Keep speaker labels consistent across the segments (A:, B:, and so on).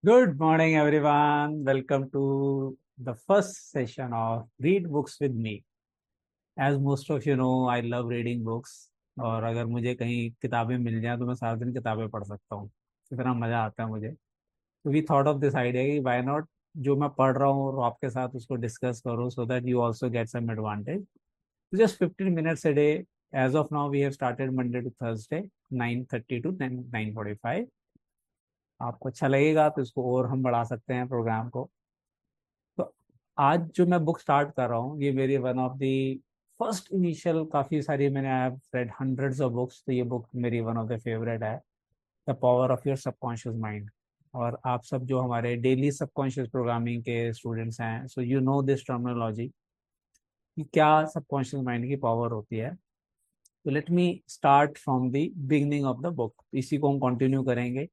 A: Good morning, everyone. Welcome to the first session of Read Books with me. As most of you know, I love reading books. और अगर मुझे कहीं किताबें मिल जाए तो मैं सारा दिन किताबें पढ़ सकता हूँ। इतना मजा आता है मुझे। तो we thought of this idea कि व्हाई नॉट जो मैं पढ़ रहा हूँ और आपके साथ उसको डिस्कस करूँ so that you also get some advantage. Just 15 minutes a day. As of now, we have started Monday to Thursday, 9:30 to 9:45. आपको अच्छा लगेगा तो इसको और हम बढ़ा सकते हैं प्रोग्राम को। तो आज जो मैं बुक स्टार्ट कर रहा हूँ ये मेरी one of the first initial, काफ़ी सारी मैंने I have read hundreds of books, तो ये बुक मेरी वन ऑफ द फेवरेट है, the power of your subconscious mind. और आप सब जो हमारे डेली सबकॉन्शियस प्रोग्रामिंग के स्टूडेंट्स हैं, so you know this terminology कि क्या सबकॉन्शियस माइंड की पावर होती है। तो let me start from the beginning of the book, इसी को हम कंटिन्यू करेंगे।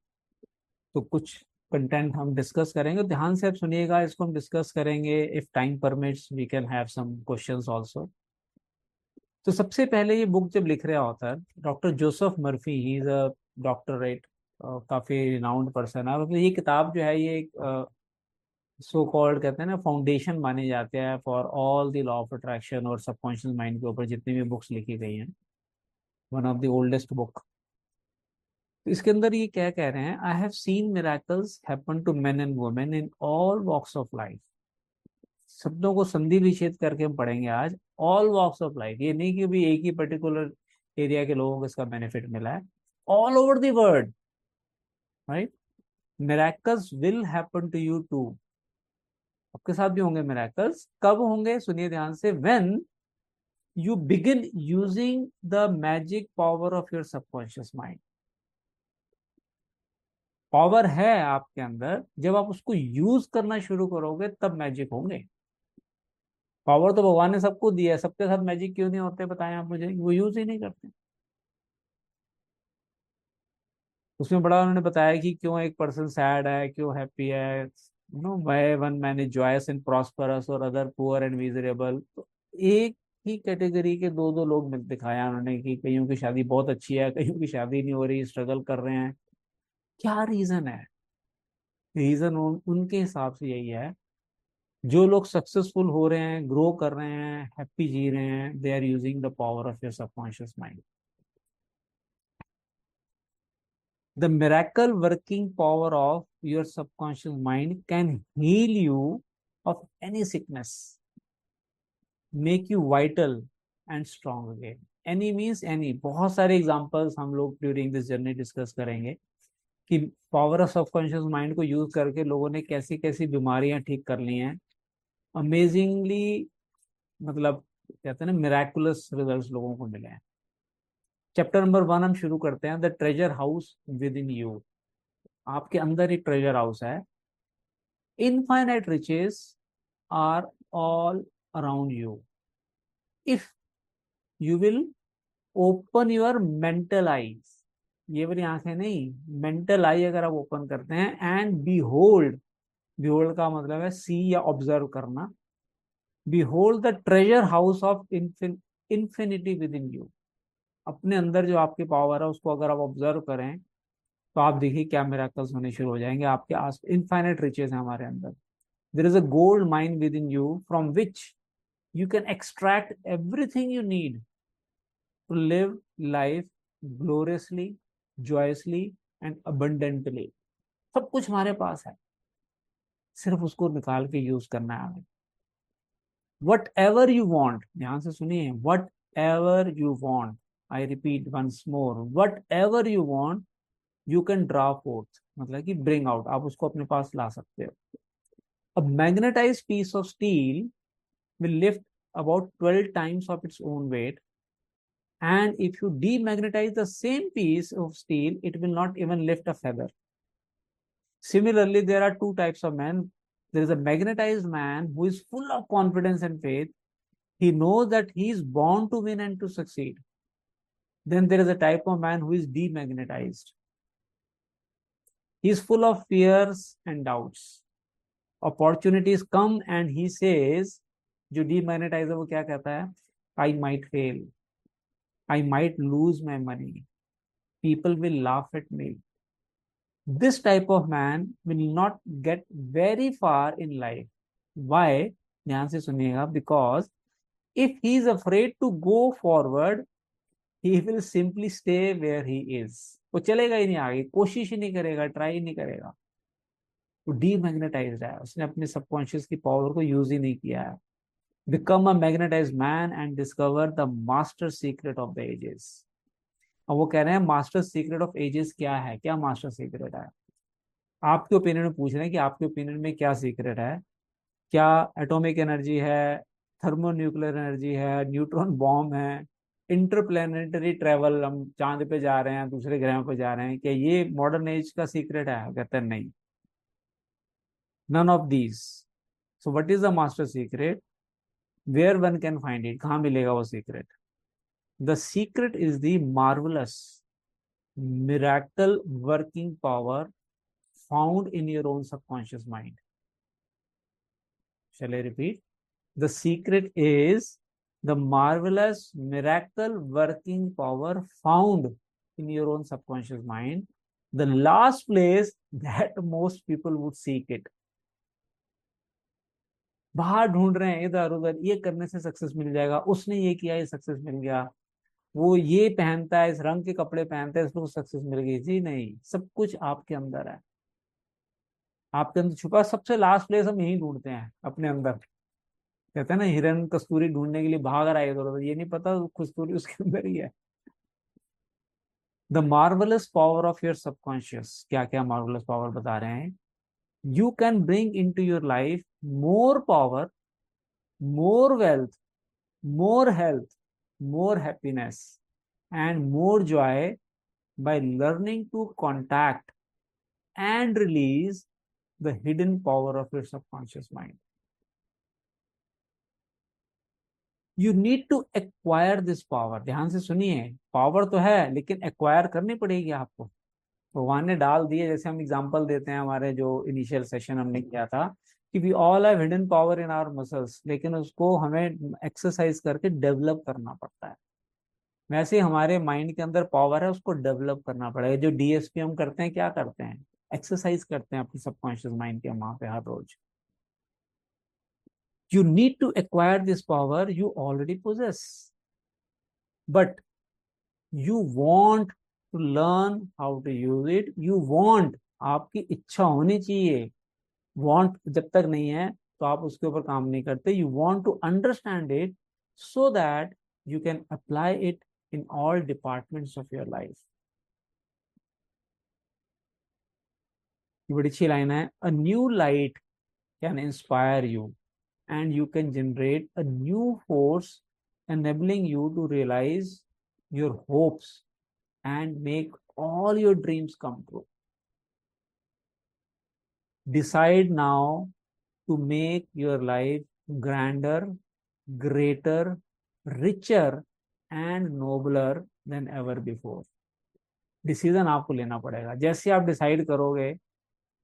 A: तो कुछ कंटेंट हम डिस्कस करेंगे, ध्यान से आप सुनिएगा, इसको हम डिस्कस करेंगे। If time permits we can have some questions also. तो सबसे पहले ये बुक जब लिख रहा होता है doctor Joseph Murphy, he is a doctorate, काफी रिनाउंड पर्सन है। मतलब ये किताब जो है ये एक सो कॉल्ड कहते हैं ना फाउंडेशन माने जाते हैं for all the law of attraction और सबकॉन्शियस माइंड के ऊपर जितनी भी बुक्स लिखी गई हैं। One of the oldest book. तो इसके अंदर ये क्या कह रहे हैं, I have seen miracles happen to men and women in all walks of life. शब्दों को संधि विच्छेद करके हम पढ़ेंगे आज। ऑल वॉक्स ऑफ लाइफ, ये नहीं कि भी एक ही पर्टिकुलर एरिया के लोगों को इसका बेनिफिट मिला है, all over the world, right. Miracles will happen to you too, आपके साथ भी होंगे मिराकल्स। कब होंगे सुनिए ध्यान से, when you begin using the magic power of your subconscious mind. Power है आपके अंदर, जब आप उसको यूज करना शुरू करोगे तब मैजिक होंगे। पावर तो भगवान ने सबको दिया है, सबके साथ मैजिक क्यों नहीं होते बताएं आप मुझे, वो यूज ही नहीं करते। उसमें बड़ा उन्होंने बताया कि क्यों एक पर्सन सैड है, क्यों हैप्पी है। No, why one man is joyous and prosperous और अदर पुअर एंड मिजरेबल। तो एक ही कैटेगरी के दो दो लोग मिल दिखाया उन्होंने कि कईयों की शादी बहुत अच्छी है, कईयों की शादी नहीं हो रही, स्ट्रगल कर रहे हैं। क्या रीजन है? रीजन उनके हिसाब से यही है, जो लोग सक्सेसफुल हो रहे हैं, ग्रो कर रहे हैं, हैप्पी जी रहे हैं, they are using the power of your subconscious mind. The miracle working power of your subconscious mind can heal you of any sickness, make you vital and strong again. Any means any, बहुत सारे examples हम लोग during this journey discuss करेंगे कि power of subconscious mind को use करके लोगों ने कैसी कैसी बीमारियां ठीक कर ली हैं, अमेजिंगली। मतलब कहते हैं ना, मिराकुलस रिजल्ट्स लोगों को मिले हैं। चैप्टर नंबर 1 हम शुरू करते हैं, the treasure house within you. आपके अंदर एक ट्रेजर हाउस है। Infinite riches are all around you if you will open your mental eyes. ये वाली आंखें नहीं, मेंटल आई अगर आप ओपन करते हैं, एंड बीहोल्ड, बीहोल्ड का मतलब है सी या ऑब्जर्व करना। Behold the treasure house of infinity with in you. अपने अंदर जो आपकी पावर है उसको अगर आप ऑब्जर्व करें तो आप देखिए क्या मिराकल्स होने शुरू हो जाएंगे आपके आस। इनफाइनाइट रिचेस है हमारे अंदर। There is a gold mine within you from which you can extract everything you need to live life gloriously, joyously and abundantly. सब कुछ हमारे पास है, सिर्फ उसको निकाल के यूज करना है हमें। वट एवर यू वॉन्ट, ध्यान से सुनिए, whatever you want, I repeat once more, whatever you want you can draw forth, मतलब कि ब्रिंग आउट, आप उसको अपने पास ला सकते हो। A magnetized piece of steel will lift about 12 times of its own weight, and if you demagnetize the same piece of steel, it will not even lift a feather. Similarly, there are two types of men. There is a magnetized man who is full of confidence and faith. He knows that he is born to win and to succeed. Then there is a type of man who is demagnetized. He is full of fears and doubts. Opportunities come and he says, जो डीमैग्नेटाइजर वो क्या कहता है, I might fail, I might lose my money, people will laugh at me, This type of man will not get very far in life. Why? ध्यान से सुनिएगा. Because if he is afraid to go forward, he will simply stay where he is. वो चलेगा ही नहीं आगे, कोशिश ही नहीं करेगा, ट्राई ही नहीं करेगा. वो डीमैग्नेटाइज्ड है, उसने अपने सबकॉन्शियस की पावर को यूज ही नहीं किया है. Become a magnetized man and discover the master secret of the ages. अब वो कह रहे हैं मास्टर सीक्रेट ऑफ एजेस क्या है, क्या मास्टर सीक्रेट है. आपके ओपिनियन में पूछ रहे हैं कि आपके ओपिनियन में क्या सीक्रेट है. क्या एटॉमिक एनर्जी है, थर्मोन्यूक्लियर एनर्जी है, न्यूट्रॉन बॉम्ब है, इंटरप्लेनेटरी ट्रेवल, हम चांद पे जा रहे हैं, दूसरे ग्रहों पे जा रहे हैं, क्या ये मॉडर्न एज का सीक्रेट है? कहते हैं नहीं. None of these. So what is the master secret? Where one can find it? कहाँ मिलेगा वो secret? The secret is the marvellous miracle working power found in your own subconscious mind. Shall I repeat? The secret is the marvelous miracle working power found in your own subconscious mind, the last place that most people would seek it. बाहर ढूंढ रहे हैं इधर उधर, ये करने से success मिल जाएगा, उसने ये किया ये सक्सेस मिल गया, वो ये पहनता है, इस रंग के कपड़े पहनता है, इसको सक्सेस मिल गई. जी नहीं, सब कुछ आपके अंदर है. आपके अंदर छुपा सबसे लास्ट प्लेस हम यही ढूंढते हैं अपने अंदर. कहते हैं ना, हिरन कस्तूरी ढूंढने के लिए भाग रहा है इधर उधर, ये नहीं पता कस्तूरी उसके अंदर ही है. The marvellous power of your subconscious. क्या क्या मार्वलस पावर बता रहे हैं? You can bring into your life more power, more wealth, more health, more happiness and more joy by learning to contact and release the hidden power of your subconscious mind. You need to acquire this power. ध्यान से सुनिए, power तो है लेकिन acquire करनी पड़ेगी आपको. भगवान ने डाल दिए. जैसे हम एग्जांपल देते हैं, हमारे जो इनिशियल सेशन हमने किया था कि we all have hidden power in our muscles, लेकिन उसको हमें एक्सरसाइज करके डेवलप करना पड़ता है. वैसे हमारे माइंड के अंदर पावर है, उसको डेवलप करना पड़ेगा. जो डीएसपी हम करते हैं, क्या करते हैं? एक्सरसाइज करते हैं अपने सबकॉन्शियस माइंड के वहां पे हर रोज. You need to acquire this power you already possess, but you want to learn how to use it. You want, आपकी इच्छा होनी चाहिए. Want जब तक नहीं है तो आप उसके ऊपर काम नहीं करते. You want to understand it so that you can apply it in all departments of your life. ये बड़ी अच्छी लाइन है. A new light can inspire you and you can generate a new force enabling you to realize your hopes and make all your dreams come true. Decide now to make your life grander, greater, richer and nobler than ever before. Decision आपको लेना पड़ेगा. जैसे आप decide करोगे,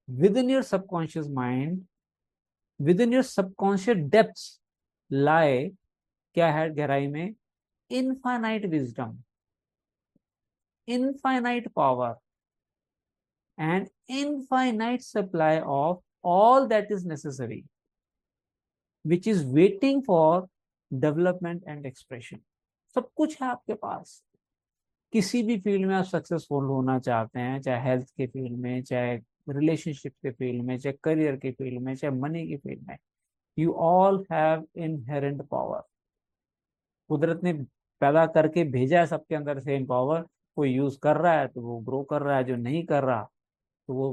A: with in your subconscious mind, with in your subconscious depths lie, क्या है गहराई में? Infinite wisdom, infinite power and infinite supply of all that is necessary, which is waiting for development and expression. सब कुछ है आपके पास. किसी भी फील्ड में आप सक्सेसफुल होना चाहते हैं, चाहे हेल्थ के फील्ड में, चाहे रिलेशनशिप के फील्ड में, चाहे करियर के फील्ड में, चाहे मनी के फील्ड में, you all have inherent power. कुदरत ने पैदा करके भेजा है सबके अंदर सेम पावर. कोई यूज कर रहा है तो वो ग्रो कर रहा है, जो नहीं कर रहा तो वो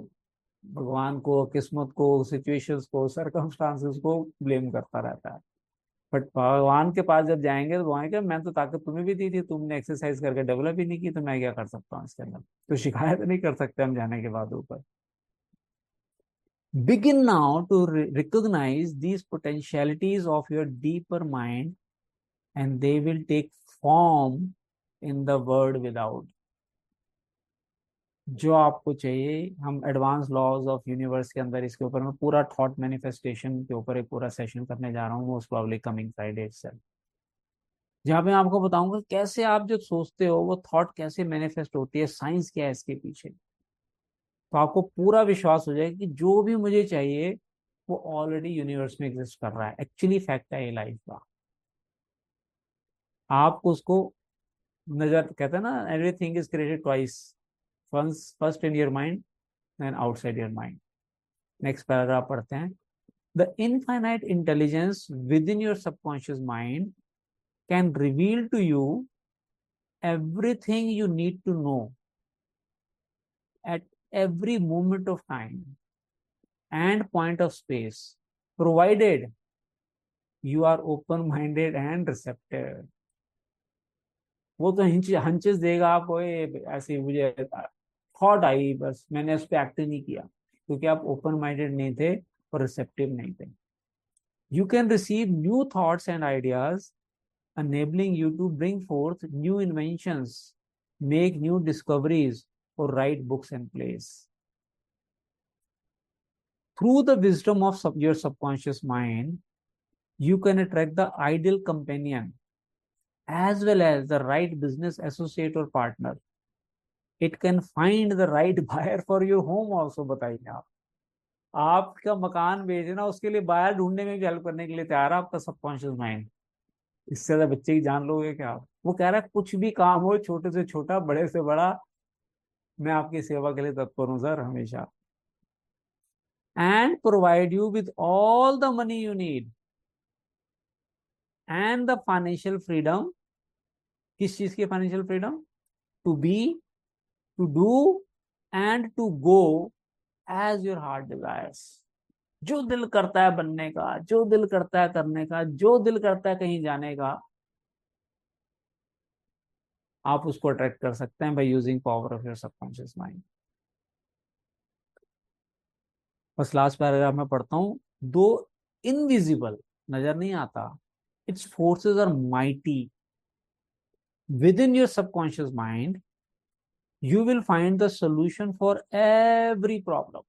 A: भगवान को, किस्मत को, सिचुएशंस को, सर्कमस्टांसेस को ब्लेम करता रहता है. बट भगवान के पास जब जाएंगे तो बोलेंगे मैं तो ताकत तुम्हें भी दी थी, तुमने एक्सरसाइज करके डेवलप ही नहीं की, तो मैं क्या कर सकता हूँ इसके अंदर? तो शिकायत नहीं कर सकते हम जाने के बाद ऊपर. Begin now to recognize these potentialities of your deeper mind and they will take form in the world without. जो आपको चाहिए, हम एडवांस लॉज ऑफ यूनिवर्स के अंदर इसके ऊपर मैं पूरा थॉट मैनिफेस्टेशन के ऊपर एक पूरा सेशन करने जा रहा हूँ, most probably coming Friday itself, जहाँ पे मैं आपको बताऊंगा कैसे आप जो सोचते हो वो थॉट कैसे मैनिफेस्ट होती है, साइंस क्या है इसके पीछे. तो आपको पूरा विश्वास हो जाएगा कि जो भी मुझे चाहिए वो ऑलरेडी यूनिवर्स में एग्जिस्ट कर रहा है। एक्चुअली फैक्ट है ये लाइफ का। आपको उसको नजर, कहते हैं ना, everything is created twice, once first in your mind then outside your mind. Next paragraph पढ़ते हैं। The infinite intelligence within your subconscious mind can reveal to you everything you need to know at every moment of time and point of space, provided you are open minded and receptive. वो तो हंचेस देगा आपको, ये ऐसे मुझे thought I, बस मैंने उस पर एक्ट नहीं किया क्योंकि आप ओपन माइंडेड नहीं थे और रिसेप्टिव नहीं थे। You can receive new thoughts and ideas, enabling you to bring forth new inventions, make new discoveries, or write books and plays. Through the wisdom of your subconscious mind, you can attract the ideal companion as well as the right business associate or partner. It can find the right buyer for your home also। बताइए आप, आपका मकान बेचना, उसके लिए buyer ढूंढने में भी हेल्प करने के लिए तैयार है आपका सबकॉन्शियस माइंड। इससे ज्यादा बच्चे की जान लोगे क्या आप? वो कह रहा है कुछ भी काम हो, छोटे से छोटा बड़े से बड़ा, मैं आपकी सेवा के लिए तत्पर हूं सर हमेशा। And provide you with all the money you need and the financial freedom. किस चीज की financial freedom? To be, to do and to go as your heart desires. जो दिल करता है बनने का, जो दिल करता है करने का, जो दिल करता है कहीं जाने का, आप उसको अट्रैक्ट कर सकते हैं by using power of your subconscious mind. बस लास्ट पैराग्राफ में पढ़ता हूं। दो इनविजिबल, नजर नहीं आता, its forces are mighty within your subconscious mind, you will find the solution for every problem.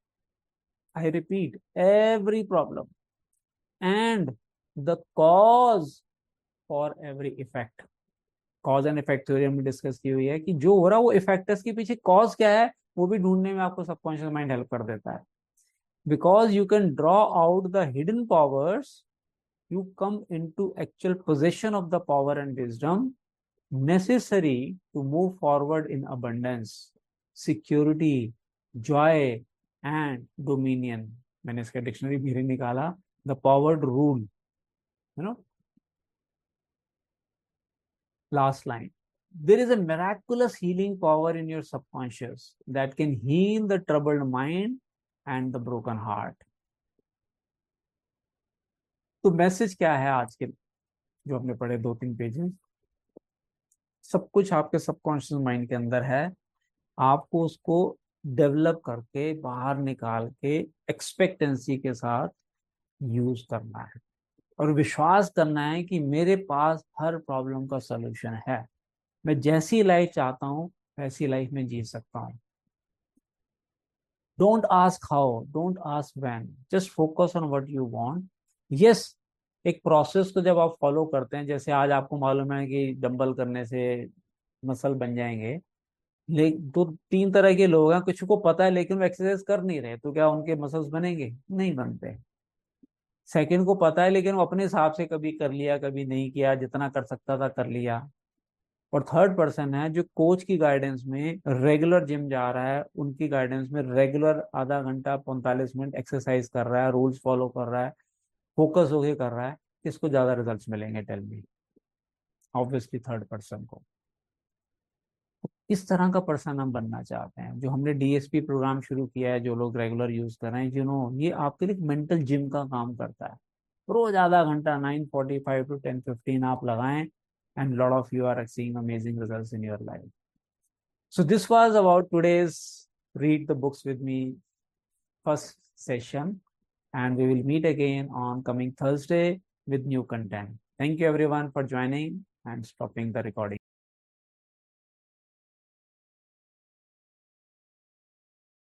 A: I repeat, every problem, and the cause for every effect. Cause and effect theory हमने discuss की हुई है कि जो हो रहा है वो इफेक्ट है, इसके पीछे कॉज क्या है वो भी ढूंढने में आपको सबकॉन्शियस माइंड हेल्प कर देता है। Because you can draw out the hidden powers, you come into actual possession of the power and wisdom necessary to move forward in abundance, security, joy and dominion. मैंने इसका dictionary भी निकाला, the power to rule, you know। Last line, there is a miraculous healing power in your subconscious that can heal the troubled mind and the broken heart. तो message क्या है आज के जो हमने पढ़े 2-3 पेजेस? सब कुछ आपके सबकॉन्शियस माइंड के अंदर है, आपको उसको डेवलप करके बाहर निकाल के एक्सपेक्टेंसी के साथ यूज करना है और विश्वास करना है कि मेरे पास हर प्रॉब्लम का सलूशन है। मैं जैसी लाइफ चाहता हूं वैसी लाइफ में जी सकता हूं। Don't ask how, don't ask when, just focus on what you want. Yes, एक प्रोसेस को जब आप फॉलो करते हैं, जैसे आज आपको मालूम है कि डंबल करने से मसल बन जाएंगे, लेकिन तो 3 तरह के लोग हैं, कुछ को पता है लेकिन वो एक्सरसाइज कर नहीं रहे, तो क्या उनके मसल्स बनेंगे? नहीं बनते। सेकंड को पता है लेकिन वो अपने हिसाब से कभी कर लिया कभी नहीं किया, जितना कर सकता था कर लिया। और थर्ड पर्सन है जो कोच की गाइडेंस में रेगुलर जिम जा रहा है, उनकी गाइडेंस में रेगुलर आधा घंटा 45 मिनट एक्सरसाइज कर रहा है, रूल्स फॉलो कर रहा है, फोकस होके कर रहा है। किसको ज्यादा रिजल्ट्स मिलेंगे? Tell me. Obviously third person को। इस तरह का पर्सन हम बनना चाहते हैं। जो हमने डीएसपी प्रोग्राम शुरू किया है, जो लोग रेगुलर यूज कर रहे हैं, ये आपके लिए मेंटल जिम का काम करता है। रोज आधा घंटा 9:45 to 10:15 आप लगाएं, and lot of you are seeing amazing results in your life. So this was about today's read the books with me first session, and we will meet again on coming Thursday with new content. Thank you everyone for joining and stopping the recording.